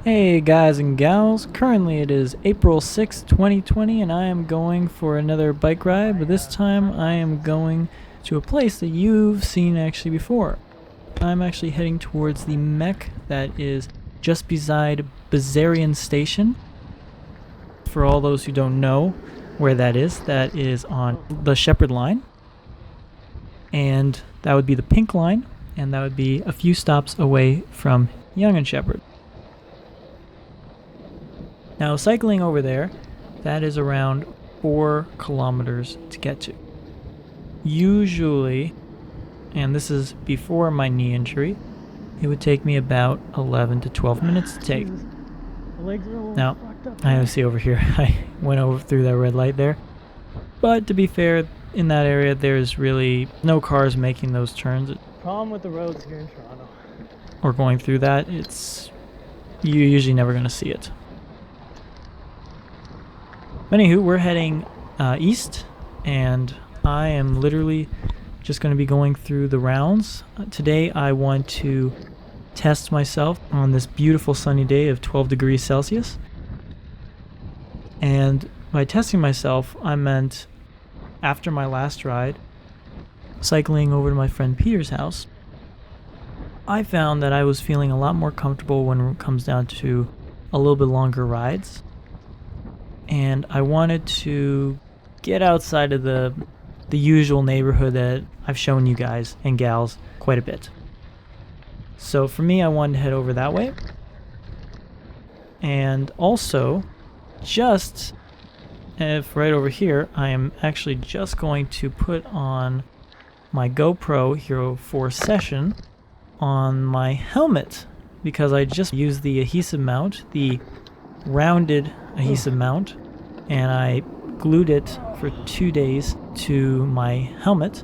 Hey guys and gals, currently it is April 6th, 2020 and I am going for another bike ride, but this time I am going to a place that you've seen actually before. I'm actually heading towards the MEC that is just beside Bazarian Station. For all those who don't know where that is on the Shepherd line. And that would be the pink line, and that would be a few stops away from Yonge and Shepherd. Now, cycling over there, that is around 4 kilometers to get to. Usually, and this is before my knee injury, it would take me about 11 to 12 minutes to take. Now, I see over here, I went over through that red light there. But to be fair, in that area, there's really no cars making those turns. Problem with the roads here in Toronto. Or going through that, you're usually never going to see it. Anywho, we're heading east, and I am literally just going to be going through the rounds. Today I want to test myself on this beautiful sunny day of 12 degrees Celsius. And by testing myself, I meant after my last ride, cycling over to my friend Peter's house, I found that I was feeling a lot more comfortable when it comes down to a little bit longer rides. And I wanted to get outside of the usual neighborhood that I've shown you guys and gals quite a bit. So for me, I wanted to head over that way. And also, just right over here, I am actually just going to put on my Gopro Hero 4 Session on my helmet, because I just used the adhesive mount, the rounded adhesive mount, and I glued it for 2 days to my helmet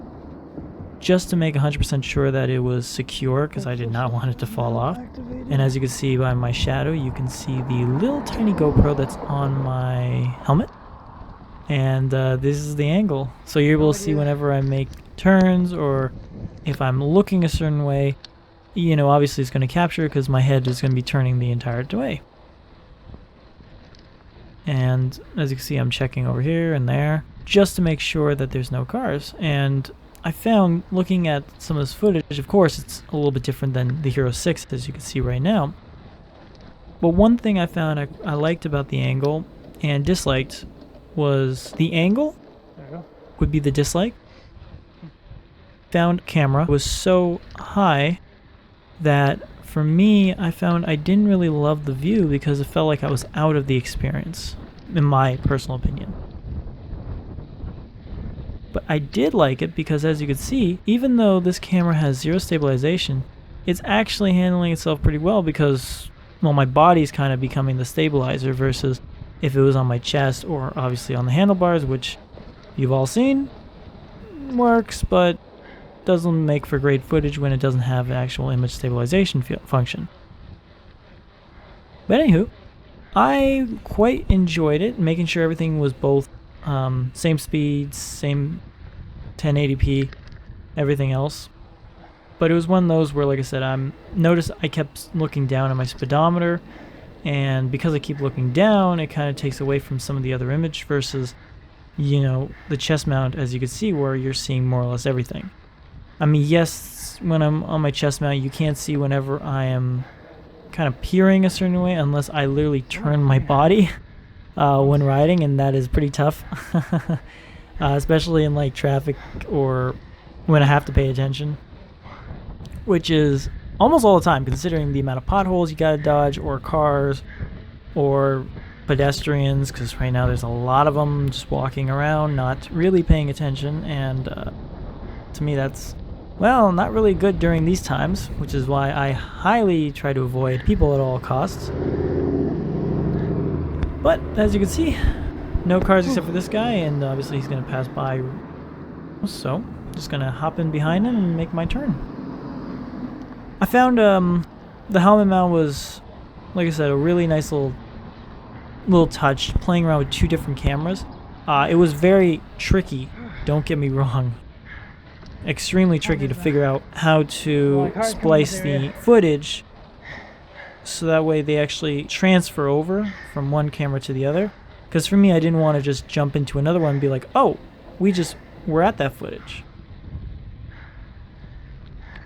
just to make 100% sure that it was secure, because I did not want it to fall off. And as you can see by my shadow, you can see the little tiny GoPro that's on my helmet, and this is the angle, so you're able to see whenever I make turns or if I'm looking a certain way. You know, obviously it's going to capture because my head is going to be turning the entire way. And as you can see, I'm checking over here and there just to make sure that there's no cars. And I found, looking at some of this footage, of course it's a little bit different than the Hero 6 as you can see right now. But one thing I found I liked about the angle and disliked was the angle would be the dislike. Found camera was so high that for me, I found I didn't really love the view because it felt like I was out of the experience, in my personal opinion. But I did like it because, as you can see, even though this camera has zero stabilization, it's actually handling itself pretty well because, well, my body's kind of becoming the stabilizer versus if it was on my chest or obviously on the handlebars, which you've all seen, works, but doesn't make for great footage when it doesn't have an actual image stabilization function. But anywho, I quite enjoyed it, making sure everything was both same speeds, same 1080p, everything else. But it was one of those where, like I said, I kept looking down at my speedometer, and because I keep looking down, it kind of takes away from some of the other image versus, you know, the chest mount, as you can see, where you're seeing more or less everything. I mean, yes, when I'm on my chest mount, you can't see whenever I am kind of peering a certain way unless I literally turn my body when riding, and that is pretty tough, especially in like traffic or when I have to pay attention, which is almost all the time considering the amount of potholes you gotta dodge, or cars, or pedestrians, because right now there's a lot of them just walking around not really paying attention, and to me that's, well, not really good during these times, which is why I highly try to avoid people at all costs. But as you can see, no cars except for this guy, and obviously he's going to pass by, so just going to hop in behind him and make my turn. I found the helmet mount was, like I said, a really nice little touch, playing around with 2 different cameras. It was very tricky, don't get me wrong. Extremely tricky to figure out how to splice the footage so that way they actually transfer over from one camera to the other. Because for me, I didn't want to just jump into another one and be like, oh, we're at that footage.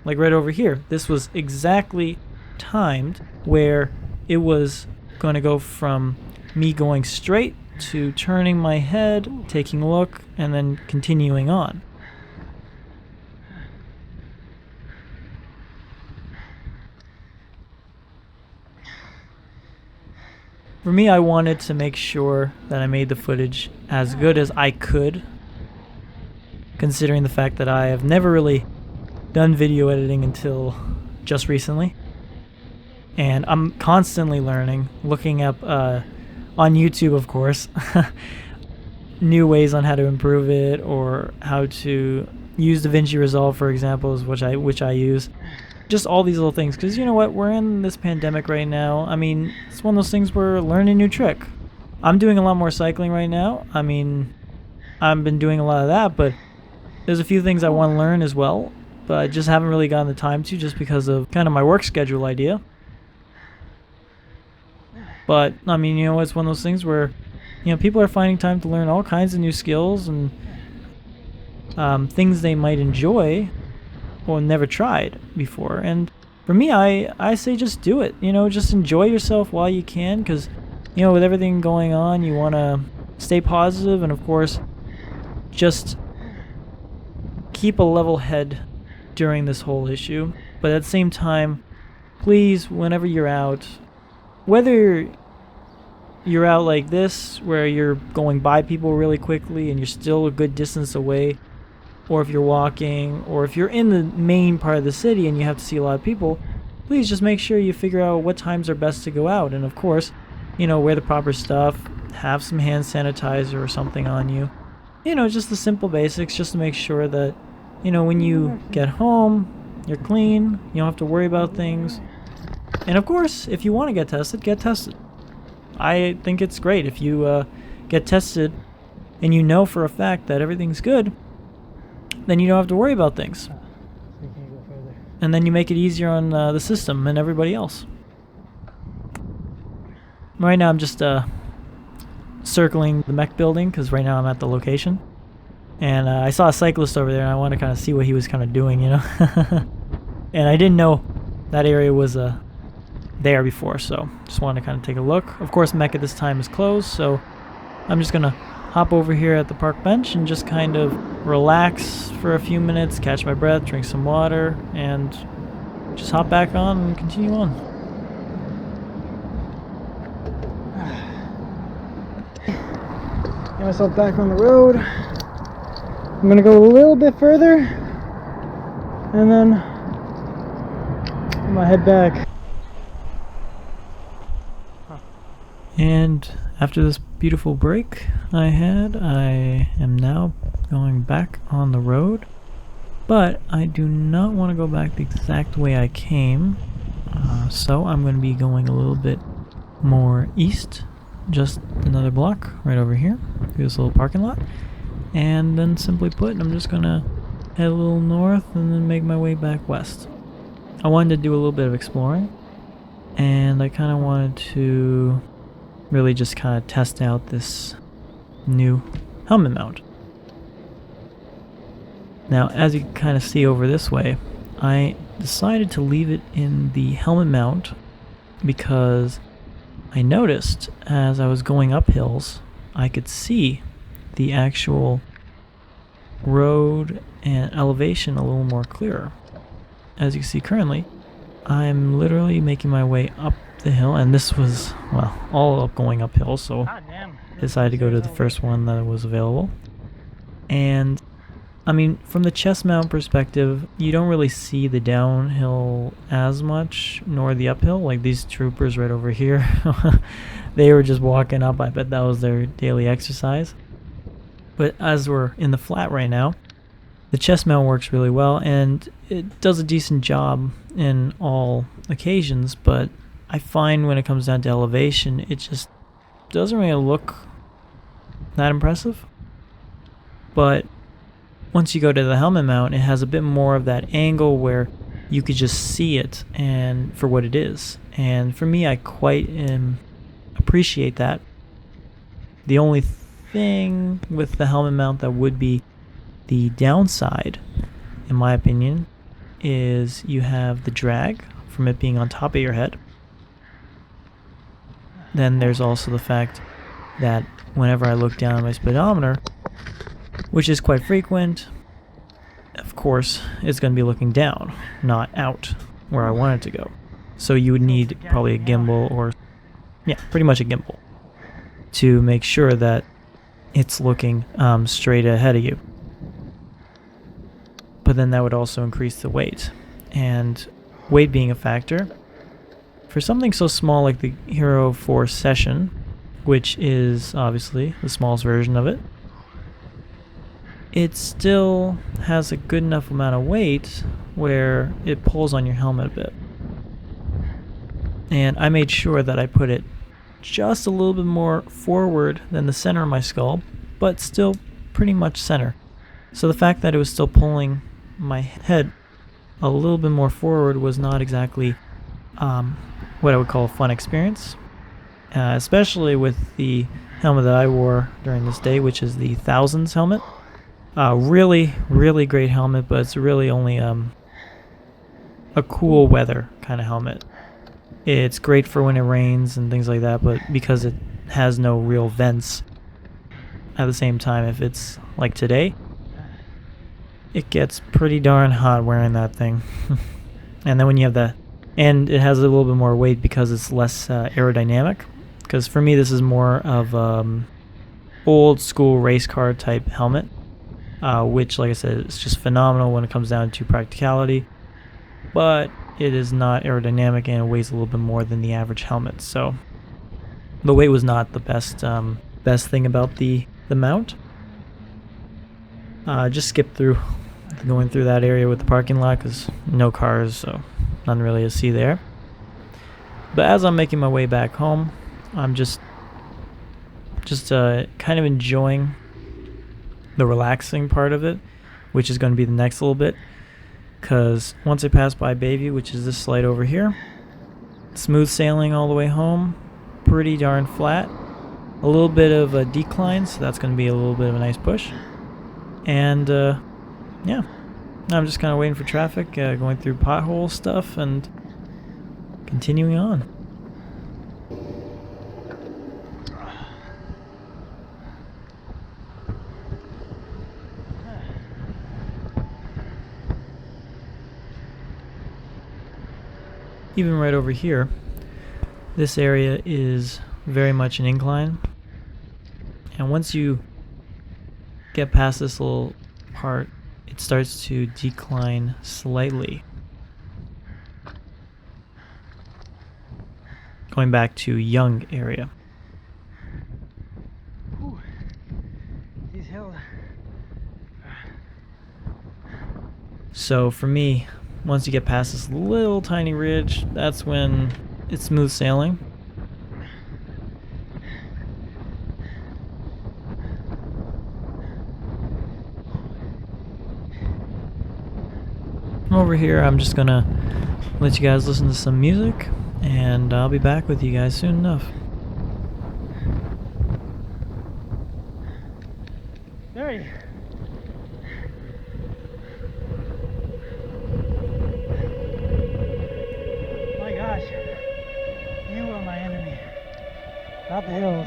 Like right over here, this was exactly timed where it was going to go from me going straight to turning my head, taking a look, and then continuing on. For me, I wanted to make sure that I made the footage as good as I could, considering the fact that I have never really done video editing until just recently. And I'm constantly learning, looking up on YouTube, of course, new ways on how to improve it, or how to use DaVinci Resolve, for example, which I use. Just all these little things, because you know what, we're in this pandemic right now. I mean, it's one of those things where learning a new trick. I'm doing a lot more cycling right now. I mean, I've been doing a lot of that, but there's a few things I want to learn as well, but I just haven't really gotten the time to, just because of kind of my work schedule idea. But I mean, you know, it's one of those things where, you know, people are finding time to learn all kinds of new skills and things they might enjoy or never tried before. And for me, I say just do it. You know, just enjoy yourself while you can, because, you know, with everything going on, you want to stay positive, and of course, just keep a level head during this whole issue. But at the same time, please, whenever you're out, whether you're out like this where you're going by people really quickly and you're still a good distance away, or if you're walking, or if you're in the main part of the city and you have to see a lot of people, please just make sure you figure out what times are best to go out. And of course, you know, wear the proper stuff, have some hand sanitizer or something on you. You know, just the simple basics, just to make sure that, you know, when you get home, you're clean, you don't have to worry about things. And of course, if you want to get tested, get tested. I think it's great if you get tested and you know for a fact that everything's good, then you don't have to worry about things. And then you make it easier on the system and everybody else. Right now I'm just circling the MEC building, because right now I'm at the location. And I saw a cyclist over there and I want to kind of see what he was kind of doing, you know. And I didn't know that area was there before, so just wanted to kind of take a look. Of course, MEC at this time is closed, so I'm just going to hop over here at the park bench and just kind of relax for a few minutes, catch my breath, drink some water, and just hop back on and continue on. Get myself back on the road. I'm gonna go a little bit further and then I'm gonna head back. And after this beautiful break I am now going back on the road, but I do not want to go back the exact way I came, so I'm going to be going a little bit more east, just another block right over here through this little parking lot, and then simply put, I'm just going to head a little north and then make my way back west. I wanted to do a little bit of exploring, and I kind of wanted to really just kind of test out this new helmet mount. Now, as you can kind of see over this way, I decided to leave it in the helmet mount because I noticed as I was going up hills, I could see the actual road and elevation a little more clearer. As you can see currently, I'm literally making my way up the hill, and this was, well, all up going uphill, so I decided to go to the first one that was available. And I mean, from the chest mount perspective, you don't really see the downhill as much, nor the uphill. Like these troopers right over here, they were just walking up. I bet that was their daily exercise. But as we're in the flat right now, the chest mount works really well, and it does a decent job in all occasions, but I find when it comes down to elevation, it just doesn't really look that impressive. But once you go to the helmet mount, it has a bit more of that angle where you could just see it and for what it is. And for me, I quite appreciate that. The only thing with the helmet mount that would be the downside, in my opinion, is you have the drag from it being on top of your head. Then there's also the fact that whenever I look down at my speedometer, which is quite frequent, of course, it's going to be looking down, not out where I want it to go. So you would need probably a gimbal, or yeah, pretty much a gimbal, to make sure that it's looking straight ahead of you. But then that would also increase the weight, and weight being a factor for something so small like the Hero 4 Session, which is obviously the smallest version of it, it still has a good enough amount of weight where it pulls on your helmet a bit. And I made sure that I put it just a little bit more forward than the center of my skull, but still pretty much center. So the fact that it was still pulling my head a little bit more forward was not exactly what I would call a fun experience, especially with the helmet that I wore during this day, which is the Thousands helmet. Really, really great helmet, but it's really only a cool weather kind of helmet. It's great for when it rains and things like that, but because it has no real vents, at the same time, if it's like today, it gets pretty darn hot wearing that thing. And then when you have the, and it has a little bit more weight because it's less aerodynamic. Because for me, this is more of old school race car type helmet, which, like I said, is just phenomenal when it comes down to practicality. But it is not aerodynamic and it weighs a little bit more than the average helmet. So the weight was not the best thing about the mount. Just skip through going through that area with the parking lot because no cars, so nothing really to see there. But as I'm making my way back home, I'm just kind of enjoying the relaxing part of it, which is going to be the next little bit. Because once I pass by Bayview, which is this slide over here, smooth sailing all the way home, pretty darn flat. A little bit of a decline, so that's going to be a little bit of a nice push. And yeah, I'm just kind of waiting for traffic, going through pothole stuff and continuing on. Even right over here, this area is very much an incline, and once you get past this little part, it starts to decline slightly. Going back to Young area. Ooh, these hills. So for me, once you get past this little tiny ridge, that's when it's smooth sailing. Over here, I'm just gonna let you guys listen to some music, and I'll be back with you guys soon enough. There you go. My gosh, you are my enemy, not the hills.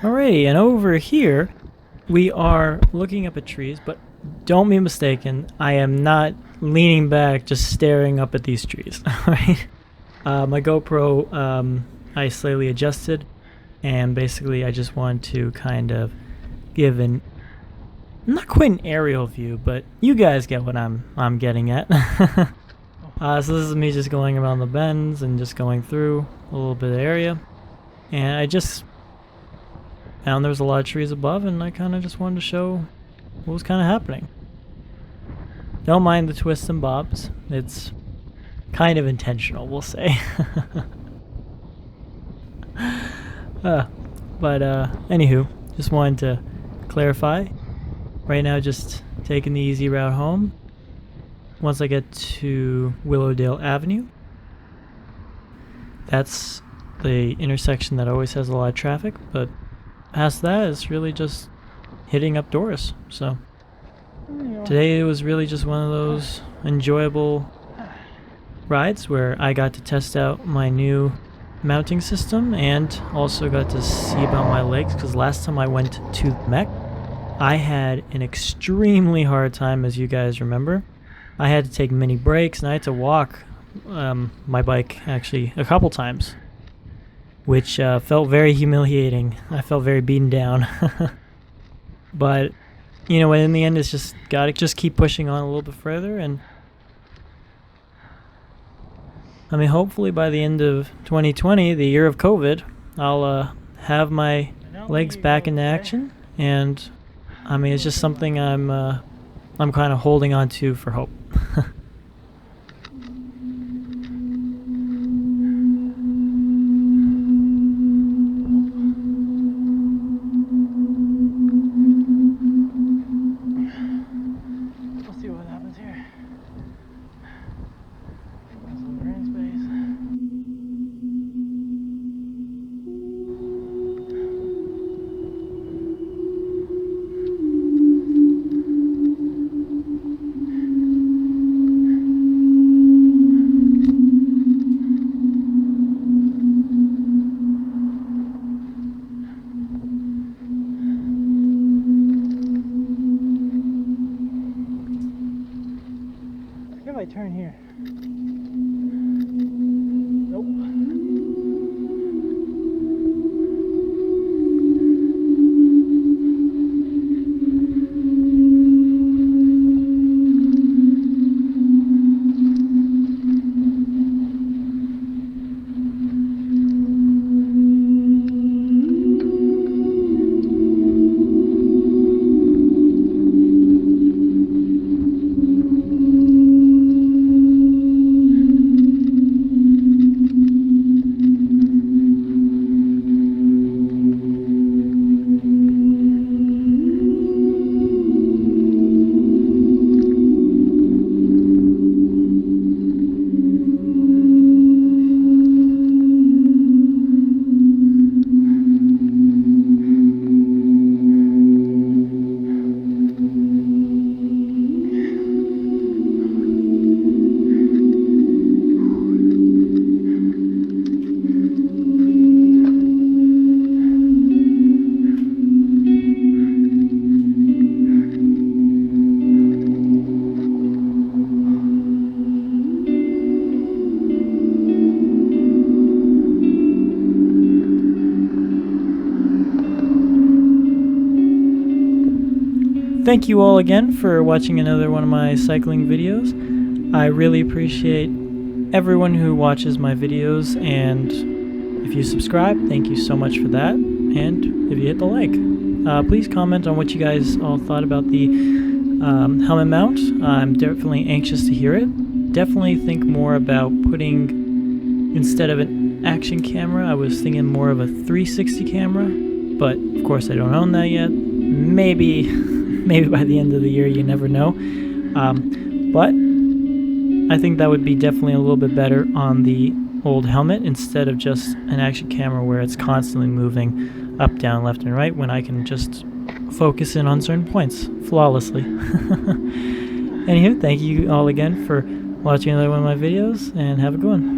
Alrighty, and over here, we are looking up at trees, but don't be mistaken, I am not leaning back just staring up at these trees. Alright? My GoPro, I slightly adjusted, and basically I just wanted to kind of give an not quite an aerial view, but you guys get what I'm getting at. So this is me just going around the bends and just going through a little bit of area. And I just found there was a lot of trees above, and I kind of just wanted to show what was kind of happening. Don't mind the twists and bobs. It's kind of intentional, we'll say. But anywho, just wanted to clarify. Right now, just taking the easy route home. Once I get to Willowdale Avenue, that's the intersection that always has a lot of traffic, but past that, it's really just hitting up Doris. So today it was really just one of those enjoyable rides where I got to test out my new mounting system and also got to see about my legs, because last time I went to MEC, I had an extremely hard time, as you guys remember. I had to take mini breaks and I had to walk my bike actually a couple times, which felt very humiliating. I felt very beaten down. But you know, in the end, it's just gotta just keep pushing on a little bit further. And I mean, hopefully by the end of 2020, the year of COVID, I'll have my legs back into action. And I mean, it's just something I'm kind of holding on to for hope. We'll see what happens here. Some green space. If I turn here. Nope. Thank you all again for watching another one of my cycling videos. I really appreciate everyone who watches my videos, and if you subscribe, thank you so much for that. And if you hit the like, please comment on what you guys all thought about the helmet mount. I'm definitely anxious to hear it. Definitely think more about putting, instead of an action camera, I was thinking more of a 360 camera, but of course I don't own that yet. Maybe by the end of the year, you never know. But I think that would be definitely a little bit better on the old helmet instead of just an action camera where it's constantly moving up, down, left, and right, when I can just focus in on certain points flawlessly. Anywho, thank you all again for watching another one of my videos, and have a good one.